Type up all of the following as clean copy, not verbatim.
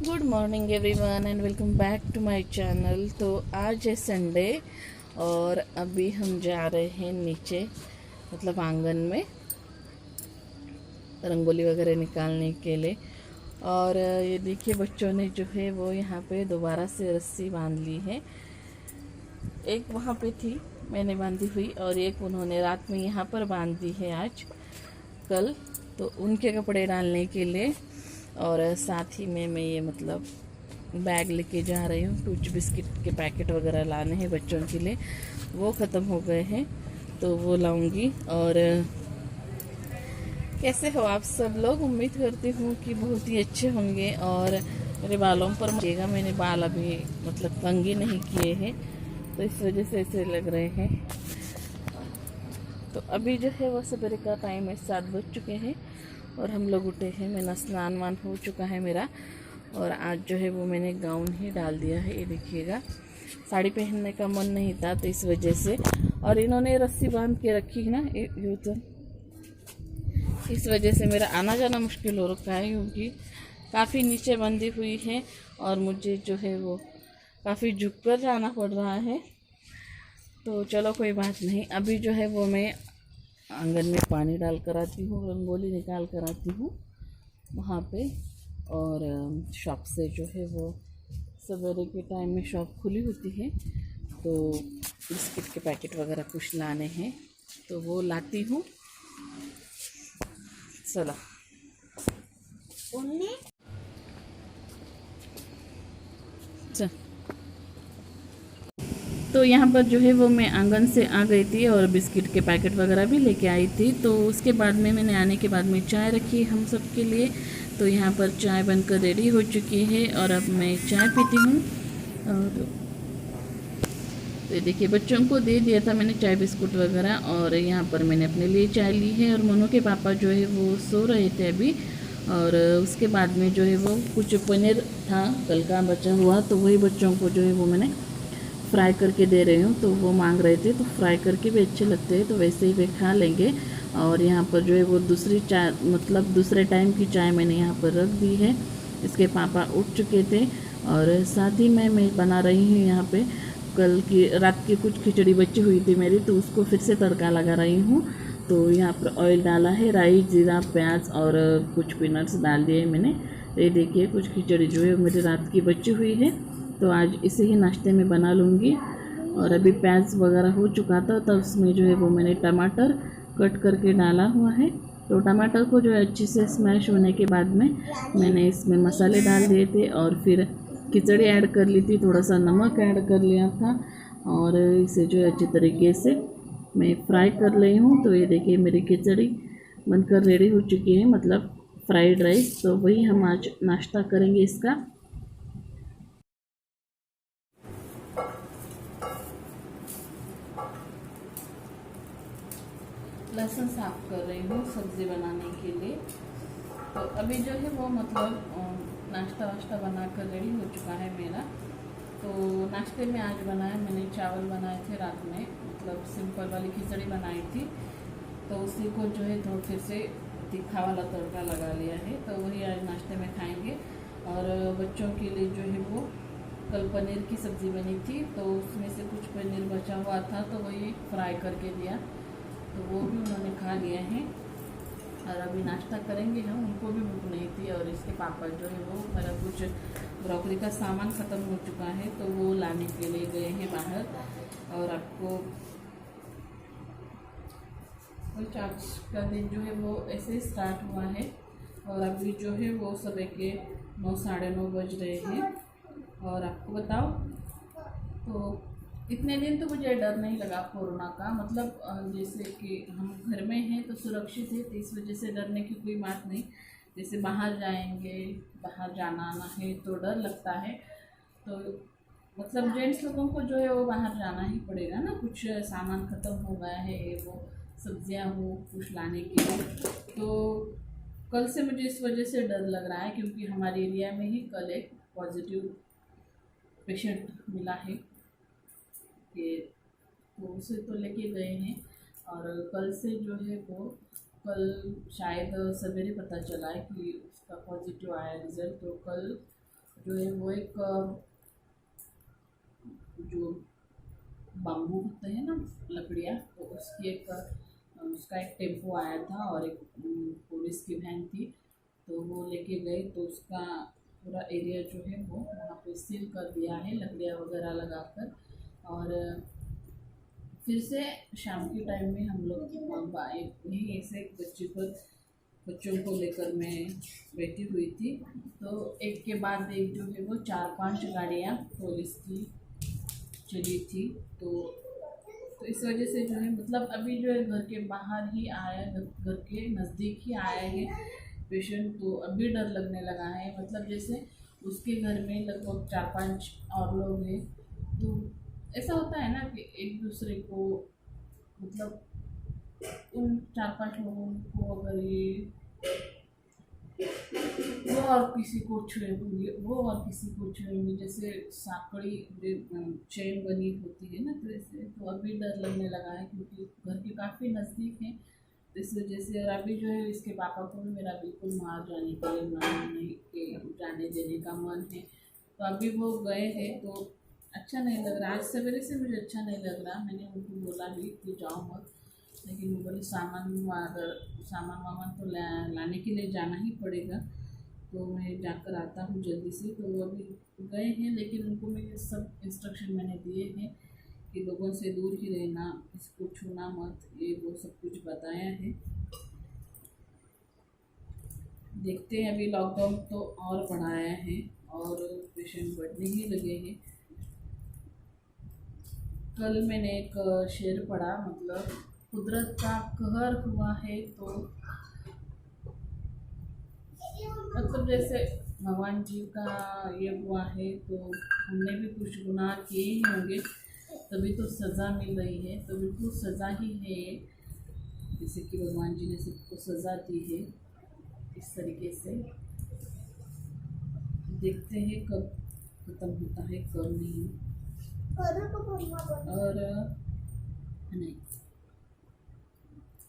Good morning everyone and welcome back to my channel. तो आज है संडे और अभी हम जा रहे हैं नीचे, मतलब आंगन में रंगोली वगैरह निकालने के लिए। और ये देखिए बच्चों ने जो है वो यहाँ पे दोबारा से रस्सी बांध ली है। एक वहाँ पे थी मैंने बांधी हुई और एक उन्होंने रात में यहाँ पर बांध दी है आज कल, तो उनके कपड़े डालने के लिए। और साथ ही में मैं ये मतलब बैग लेके जा रही हूँ। कुछ बिस्किट के पैकेट वगैरह लाने हैं बच्चों के लिए, वो ख़त्म हो गए हैं तो वो लाऊंगी। और कैसे हो आप सब लोग? उम्मीद करती हूँ कि बहुत ही अच्छे होंगे। और मेरे बालों पर मचेगा, मैंने बाल अभी मतलब कंघी नहीं किए हैं तो इस वजह से ऐसे लग रहे हैं। तो अभी जो है वो सवेरे का टाइम है, 7 बज चुके हैं और हम लोग उठे हैं। मेरा स्नान वान हो चुका है मेरा। और आज जो है वो मैंने गाउन ही डाल दिया है, ये देखिएगा। साड़ी पहनने का मन नहीं था तो इस वजह से। और इन्होंने रस्सी बांध के रखी है ना यूँ, तो इस वजह से मेरा आना जाना मुश्किल हो रखा है क्योंकि काफ़ी नीचे बंधी हुई है और मुझे जो है वो काफ़ी झुक कर जाना पड़ रहा है। तो चलो कोई बात नहीं, अभी जो है वो मैं आंगन में पानी डाल कर आती हूँ, रंगोली निकाल कर आती हूँ वहाँ पे। और शॉप से जो है वो सवेरे के टाइम में शॉप खुली होती है तो बिस्किट के पैकेट वगैरह कुछ लाने हैं तो वो लाती हूँ। चलो चल। तो यहाँ पर जो है वो मैं आंगन से आ गई थी और बिस्किट के पैकेट वगैरह भी लेके आई थी। तो उसके बाद में मैंने आने के बाद में चाय रखी हम सब के लिए। तो यहाँ पर चाय बनकर रेडी हो चुकी है और अब मैं चाय पीती हूँ। और तो ये देखिए बच्चों को दे दिया था मैंने चाय बिस्कुट वगैरह, और यहाँ पर मैंने अपने लिए चाय ली है। और मनु के पापा जो है वो सो रहे थे अभी। और उसके बाद में जो है वो कुछ पनीर था कल का बचा हुआ, तो वही बच्चों को जो है वो मैंने फ्राई करके दे रही हूँ। तो वो मांग रहे थे, तो फ्राई करके भी अच्छे लगते हैं तो वैसे ही वे खा लेंगे। और यहाँ पर जो है वो दूसरी चाय मतलब दूसरे टाइम की चाय मैंने यहाँ पर रख दी है। इसके पापा उठ चुके थे और साथ ही मैं बना रही हूँ यहाँ पे कल की रात की कुछ खिचड़ी बची हुई थी मेरी, तो उसको फिर से तड़का लगा रही हूँ। तो यहाँ पर ऑयल डाला है, राई जीरा प्याज और कुछ पीनट्स डाल दिए मैंने। ये देखिए कुछ खिचड़ी जो है मेरी रात की बची हुई है तो आज इसे ही नाश्ते में बना लूँगी। और अभी प्याज वगैरह हो चुका था तो उसमें जो है वो मैंने टमाटर कट करके डाला हुआ है। तो टमाटर को जो है अच्छे से स्मैश होने के बाद में मैंने इसमें मसाले डाल दिए थे और फिर खिचड़ी ऐड कर ली थी, थोड़ा सा नमक ऐड कर लिया था। और इसे जो है अच्छी तरीके से मैं फ्राई कर रही हूँ। तो ये देखिए मेरी खिचड़ी बनकर रेडी हो चुकी है, मतलब फ्राइड राइस। तो वही हम आज नाश्ता करेंगे इसका। लहसुन साफ कर रही हूँ सब्ज़ी बनाने के लिए। तो अभी जो है वो मतलब नाश्ता वाश्ता बनाकर रेडी हो चुका है मेरा। तो नाश्ते में आज बनाया मैंने चावल बनाए थे रात में, मतलब सिंपल वाली खिचड़ी बनाई थी। तो उसी को जो है थोड़ा फिर से तीखा वाला तड़का लगा लिया है, तो वही आज नाश्ते में खाएंगे। और बच्चों के लिए जो है वो कल पनीर की सब्ज़ी बनी थी तो उसमें से कुछ पनीर बचा हुआ था तो वही फ्राई करके दिया, तो वो भी उन्होंने खा लिया है। और अभी नाश्ता करेंगे हम, उनको भी भूख नहीं थी। और इसके पापा जो है वो मेरा कुछ ब्रोकरी का सामान ख़त्म हो चुका है तो वो लाने के लिए गए हैं बाहर। और आपको कुछ आज का दिन जो है वो ऐसे स्टार्ट हुआ है। और अभी जो है वो सुबह के 9 साढ़े 9 बज रहे हैं। और आपको बताओ तो इतने दिन तो मुझे डर नहीं लगा कोरोना का, मतलब जैसे कि हम घर में हैं तो सुरक्षित है तो इस वजह से डरने की कोई बात नहीं। जैसे बाहर जाएंगे, बाहर जाना आना है तो डर लगता है। तो मतलब जेंट्स लोगों को जो है वो बाहर जाना ही पड़ेगा ना, कुछ सामान ख़त्म हो गया है, वो सब्जियां हो कुछ लाने के लिए। तो कल से मुझे इस वजह से डर लग रहा है क्योंकि हमारे एरिया में ही कल एक पॉजिटिव पेशेंट मिला है कि तो उसे तो लेके गए हैं। और कल से जो है वो कल शायद सवेरे पता चला है कि उसका पॉजिटिव आया रिज़ल्ट। तो कल जो है वो एक जो बाम्बू होते हैं ना लकड़ियाँ, तो उसकी एक उसका एक टेम्पो आया था और एक पुलिस की वैन थी, तो वो लेके गए। तो उसका पूरा एरिया जो है वो वहाँ पे सील कर दिया है लकड़ियाँ वगैरह लगाकर। और फिर से शाम के टाइम में हम लोग यहीं ऐसे बच्चों को लेकर मैं बैठी हुई थी, तो एक के बाद एक जो है वो 4-5 गाड़ियाँ पुलिस की चली थी। तो इस वजह से जो है मतलब अभी जो है घर के बाहर ही आया, घर के नज़दीक ही आया है पेशेंट, तो अभी डर लगने लगा है। मतलब जैसे उसके घर में लगभग 4-5 और लोग हैं, तो ऐसा होता है ना कि एक दूसरे को मतलब उन 4-5 लोगों को अगर ये वो और किसी को छुएंगे, वो और किसी को छुएंगे, जैसे साकड़ी चेन बनी होती है ना, तो ऐसे तो अभी डर लगने लगा है क्योंकि घर के काफ़ी नज़दीक हैं। तो इस वजह से और अभी जो है इसके पापा को भी मेरा बिल्कुल बाहर जाने के लिए मन नहीं के जाने देने का मन है। तो अभी वो गए हैं तो अच्छा नहीं लग रहा, आज सवेरे से मुझे अच्छा नहीं लग रहा। मैंने उनको बोला भी कि जाओ मत, लेकिन वो बोले सामान वामान तो लाने के लिए जाना ही पड़ेगा, तो मैं जाकर आता हूँ जल्दी से। तो वो अभी गए हैं, लेकिन उनको मैं सब इंस्ट्रक्शन मैंने दिए हैं कि लोगों से दूर ही रहना, इसको छूना मत, ये वो सब कुछ बताया है। देखते हैं, अभी लॉकडाउन तो और बढ़ाया है और पेशेंट बढ़ने ही लगे हैं। कल मैंने एक शेर पढ़ा, मतलब कुदरत का कहर हुआ है, तो मतलब जैसे भगवान जी का ये हुआ है, तो हमने भी कुछ गुनाह किए ही होंगे, तभी तो सज़ा मिल रही है, तो बिल्कुल सज़ा ही है ये, जैसे कि भगवान जी ने सबको सज़ा दी है इस तरीके से। देखते हैं कब ख़त्म होता है कब नहीं। और नहीं,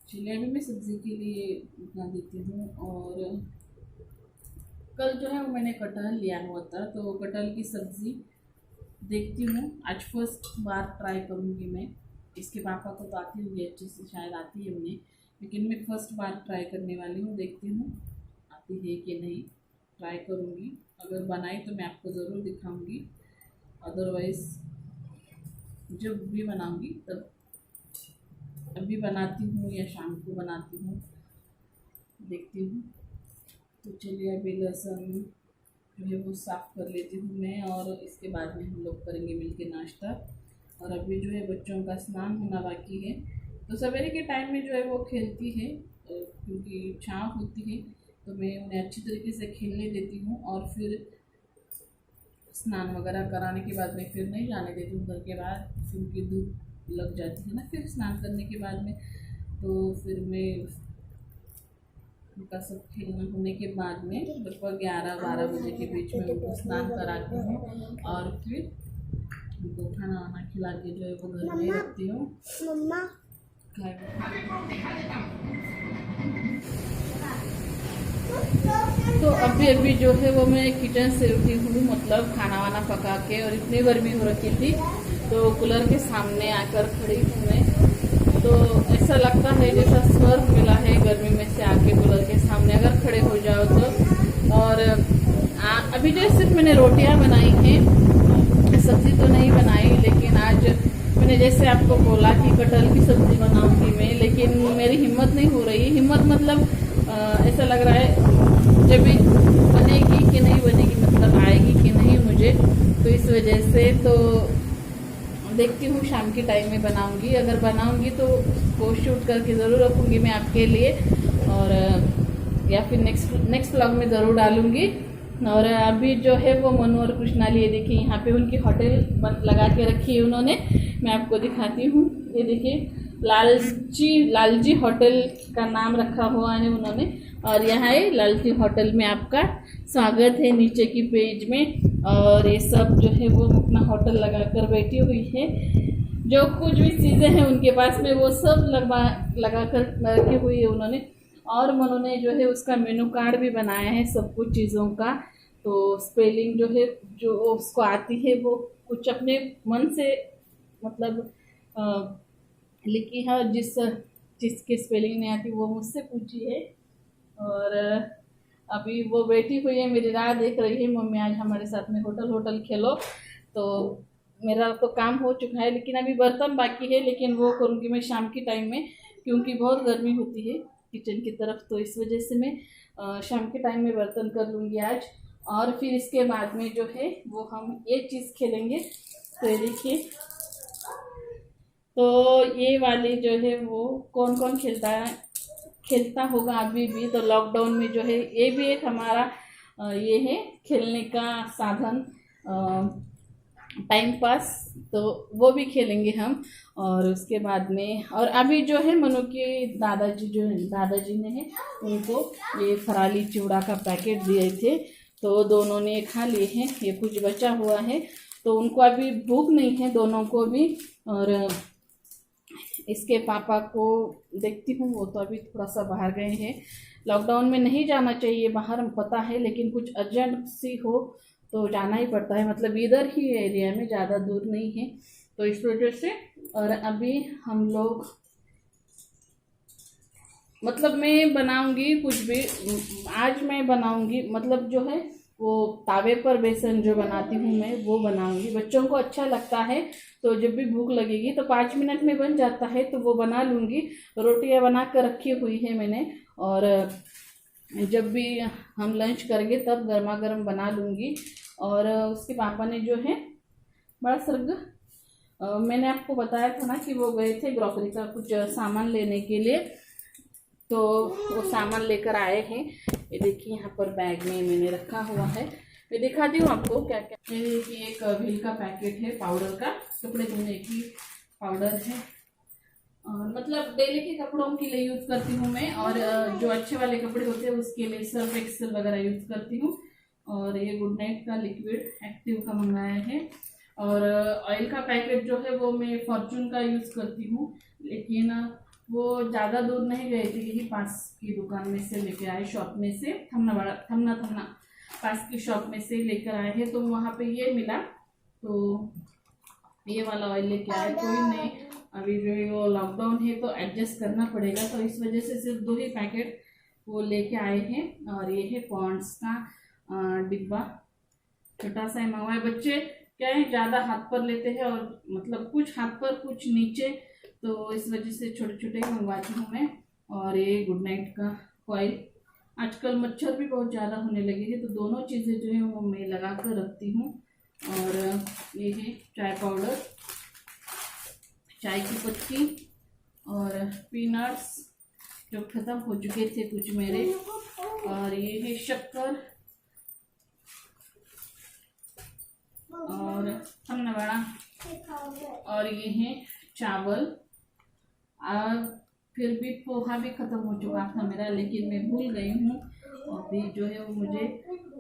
चलिए अभी मैं सब्ज़ी के लिए बना देती हूँ। और कल जो है वो मैंने कटहल लिया हुआ था, तो कटहल की सब्ज़ी देखती हूँ, आज फर्स्ट बार ट्राई करूँगी मैं। इसके पापा को तो आती होगी अच्छे से, शायद आती है उन्हें, लेकिन मैं फर्स्ट बार ट्राई करने वाली हूँ। देखती हूँ आती है कि नहीं, ट्राई करूँगी। अगर बनाई तो मैं आपको ज़रूर दिखाऊँगी, अदरवाइज़ जब भी बनाऊँगी तब, अभी बनाती हूँ या शाम को बनाती हूँ, देखती हूँ। तो चलिए अभी लहसुन जो है वो साफ़ कर लेती हूँ मैं, और इसके बाद में हम लोग करेंगे मिलके नाश्ता। और अभी जो है बच्चों का स्नान होना बाकी है, तो सवेरे के टाइम में जो है वो खेलती है, क्योंकि छाँव होती है, तो मैं उन्हें अच्छी तरीके से खेलने देती हूँ। और फिर स्नान वगैरह कराने के बाद में फिर नहीं जाने देती हूँ घर के बाहर, क्योंकि धूप लग जाती है ना फिर स्नान करने के बाद में। तो फिर मैं उनका सब खेलना होने के बाद में लगभग 11-12 बजे के बीच में उनको स्नान कराती हूँ, और फिर उनको खाना वाना खिला के जो है वो घर में रखती हूँ। तो अभी जो है वो मैं किचन से उठी हूँ, मतलब खाना वाना पका के, और इतनी गर्मी हो रखी थी तो कूलर के सामने आकर खड़ी हूँ मैं। तो ऐसा लगता है जैसा स्वर्ग मिला है गर्मी में से आके कूलर के सामने अगर खड़े हो जाओ तो। और अभी जो सिर्फ मैंने रोटियां बनाई हैं, सब्जी तो नहीं बनाई, लेकिन आज मैंने जैसे आपको बोला कि कटहल की सब्जी बनाऊंगी मैं, लेकिन मेरी हिम्मत नहीं हो रही। हिम्मत मतलब ऐसा लग रहा है जब भी बनेगी कि नहीं बनेगी, मतलब आएगी कि नहीं मुझे, तो इस वजह से तो देखती हूँ शाम के टाइम में बनाऊंगी। अगर बनाऊंगी तो उसको शूट करके ज़रूर रखूँगी मैं आपके लिए, और या फिर नेक्स्ट व्लॉग में ज़रूर डालूँगी। और अभी जो है वो मनु और कृष्णा लिए देखिए यहाँ पे उनकी होटल लगा के रखी है उन्होंने, मैं आपको दिखाती हूँ। ये देखिए लालजी होटल का नाम रखा हुआ है उन्होंने, और यहाँ है लालजी होटल में आपका स्वागत है नीचे की पेज में। और ये सब जो है वो अपना होटल लगा कर बैठी हुई है, जो कुछ भी चीज़ें हैं उनके पास में वो सब लगा कर रखी हुई है उन्होंने। और उन्होंने जो है उसका मेनू कार्ड भी बनाया है सब कुछ चीज़ों का, तो स्पेलिंग जो है जो उसको आती है वो कुछ अपने मन से मतलब लिखी है, और जिसके स्पेलिंग नहीं आती वो मुझसे पूछी है। और अभी वो बैठी हुई है, मेरी राह देख रही है, मम्मी आज हमारे साथ में होटल खेलो। तो मेरा तो काम हो चुका है, लेकिन अभी बर्तन बाकी है, लेकिन वो करूँगी मैं शाम के टाइम में, क्योंकि बहुत गर्मी होती है किचन की तरफ। तो इस वजह से मैं शाम के टाइम में बर्तन कर लूँगी आज। और फिर इसके बाद में जो है वो हम एक चीज़ खेलेंगे। तो ये देखिए, तो ये वाली जो है वो कौन कौन खेलता होगा अभी भी। तो लॉकडाउन में जो है ये भी एक हमारा ये है खेलने का साधन, टाइम पास। तो वो भी खेलेंगे हम। और उसके बाद में और अभी जो है मनु के दादाजी ने है उनको ये फराली चिवड़ा का पैकेट दिए थे, तो दोनों ने खा लिए हैं। ये कुछ बचा हुआ है, तो उनको अभी भूख नहीं है दोनों को भी। और इसके पापा को देखती हूँ, वो तो अभी थोड़ा सा बाहर गए हैं। लॉकडाउन में नहीं जाना चाहिए बाहर, हम पता है, लेकिन कुछ अर्जेंट सी हो तो जाना ही पड़ता है। मतलब इधर ही एरिया में, ज़्यादा दूर नहीं है, तो इस वजह से। और अभी हम लोग मतलब मैं बनाऊंगी कुछ भी, आज मैं बनाऊंगी मतलब जो है वो तावे पर बेसन जो बनाती हूँ मैं वो बनाऊंगी। बच्चों को अच्छा लगता है, तो जब भी भूख लगेगी तो 5 मिनट में बन जाता है, तो वो बना लूँगी। रोटियां बना कर रखी हुई है मैंने, और जब भी हम लंच करेंगे तब गर्मा गर्म बना लूँगी। और उसके पापा ने जो है बड़ा सर्ग, मैंने आपको बताया था ना कि वो गए थे ग्रॉसरी का कुछ सामान लेने के लिए, तो वो सामान लेकर आए हैं। ये देखिए यहाँ पर बैग में मैंने रखा हुआ है, मैं दिखाती हूँ आपको क्या क्या। ये देखिए एक व्हील का पैकेट है पाउडर का, कपड़े धोने की पाउडर है, और मतलब डेली के कपड़ों के लिए यूज़ करती हूँ मैं। और जो अच्छे वाले कपड़े होते हैं उसके लिए सर्फ एक्सेल वगैरह यूज़ करती हूँ। और ये गुड नाइट का लिक्विड एक्टिव का मंगाया है। और ऑयल का पैकेट जो है वो मैं फॉर्चून का यूज़ करती हूँ, लेकिन वो ज़्यादा दूर नहीं गए थे, यही पास की दुकान में से लेके आए, शॉप में से, थमना पास की शॉप में से लेकर आए हैं। तो वहाँ पे ये मिला, तो ये वाला ऑयल लेके आए। कोई नहीं, अभी जो है वो लॉकडाउन है तो एडजस्ट करना पड़ेगा, तो इस वजह से सिर्फ 2 ही पैकेट वो लेके आए हैं। और ये है पॉन्ड्स का डिब्बा, छोटा सा मंगवाए। बच्चे क्या है ज़्यादा हाथ पर लेते हैं, और मतलब कुछ हाथ पर कुछ नीचे, तो इस वजह से छोटे छोटे मंगवाती हूँ मैं। और ये गुड नाइट का कॉइल, आजकल मच्छर भी बहुत ज़्यादा होने लगे हैं, तो दोनों चीज़ें जो है वो मैं लगा कर रखती हूँ। और ये है चाय पाउडर, चाय की पत्ती, और पीनट्स जो ख़त्म हो चुके थे कुछ मेरे। और ये है शक्कर, और हमने बड़ा, और ये है चावल। फिर भी पोहा भी ख़त्म हो चुका था मेरा, लेकिन मैं भूल गई हूँ। अभी जो है वो मुझे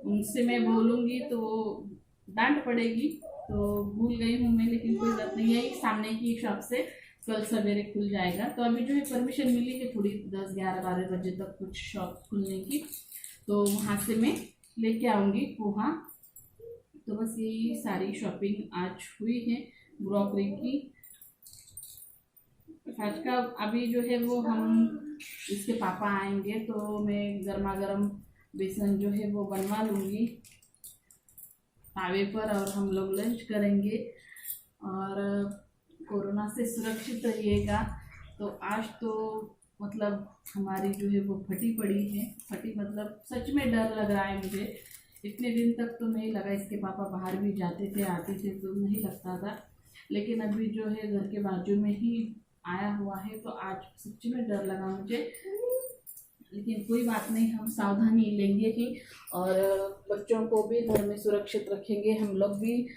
उनसे मैं बोलूँगी तो डांट पड़ेगी, तो भूल गई हूँ मैं, लेकिन कोई बात नहीं है, सामने की शॉप से कल सवेरे खुल जाएगा। तो अभी जो है परमिशन मिली है थोड़ी 10, 11, 12 बजे तक कुछ शॉप खुलने की, तो वहाँ से मैं लेके आऊँगी पोहा। तो बस यही सारी शॉपिंग आज हुई है ग्रॉसरी की आज का। अभी जो है वो हम इसके पापा आएंगे तो मैं गर्मा गर्म बेसन जो है वो बनवा लूँगी तावे पर, और हम लोग लंच करेंगे। और कोरोना से सुरक्षित रहिएगा। तो आज तो मतलब हमारी जो है वो फटी पड़ी है, फटी मतलब सच में डर लग रहा है मुझे। इतने दिन तक तो नहीं लगा, इसके पापा बाहर भी जाते थे आते थे तो नहीं लगता था, लेकिन अभी जो है घर के बाजू में ही आया हुआ है तो आज सच में डर लगा मुझे। लेकिन कोई बात नहीं, हम सावधानी लेंगे ही, और बच्चों को भी घर में सुरक्षित रखेंगे, हम लोग भी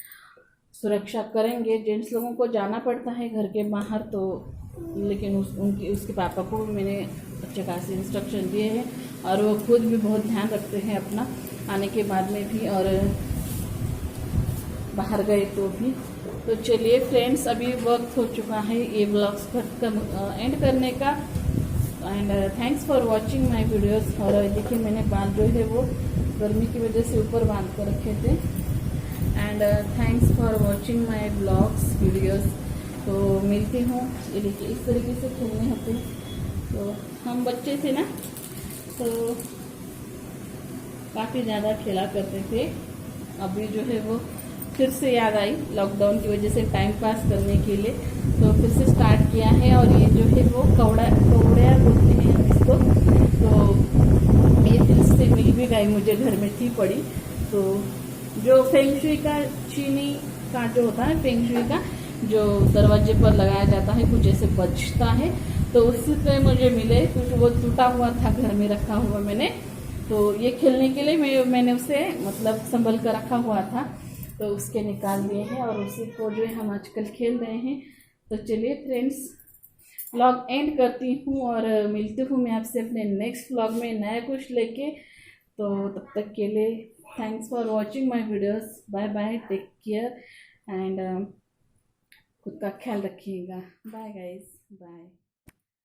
सुरक्षा करेंगे। जेंट्स लोगों को जाना पड़ता है घर के बाहर, तो लेकिन उसके पापा को भी मैंने अच्छे खासे इंस्ट्रक्शन दिए हैं, और वो खुद भी बहुत ध्यान रखते हैं अपना, आने के बाद में भी और बाहर गए तो भी। तो चलिए फ्रेंड्स, अभी वक्त हो चुका है ये ब्लॉग्स एंड करने का। And thanks for watching my videos. और देखिए मैंने बाल जो है वो गर्मी की वजह से ऊपर बांध कर रखे थे। And thanks for watching my blogs videos. तो मिलती हूँ। ये देखिए इस तरीके से खेलने होते हैं। तो हम बच्चे थे ना, तो काफ़ी ज़्यादा खेला करते थे। अभी जो है वो फिर से याद आई, लॉकडाउन की वजह से टाइम पास करने के लिए तो फिर से स्टार्ट किया है। और ये जो है वो कौड़िया बोलते हैं हम इसको। तो ये फिर से मिल भी गई, मुझे घर में थी पड़ी। तो जो फेंगशुई का चीनी का जो होता है, फेंगशुई का जो दरवाजे पर लगाया जाता है, कुछ ऐसे बजता है, तो उसी से मुझे मिले। कुछ वो टूटा हुआ था घर में रखा हुआ मैंने, तो ये खेलने के लिए मैंने उसे मतलब संभल कर रखा हुआ था, तो उसके निकाल दिए हैं और उसी को जो है हम आजकल खेल रहे हैं। तो चलिए फ्रेंड्स, व्लॉग एंड करती हूँ और मिलती हूँ मैं आपसे अपने नेक्स्ट व्लॉग में नया कुछ लेके। तो तब तक के लिए thanks for watching my videos. Bye bye, take care and खुद का ख्याल रखिएगा। Bye guys, bye.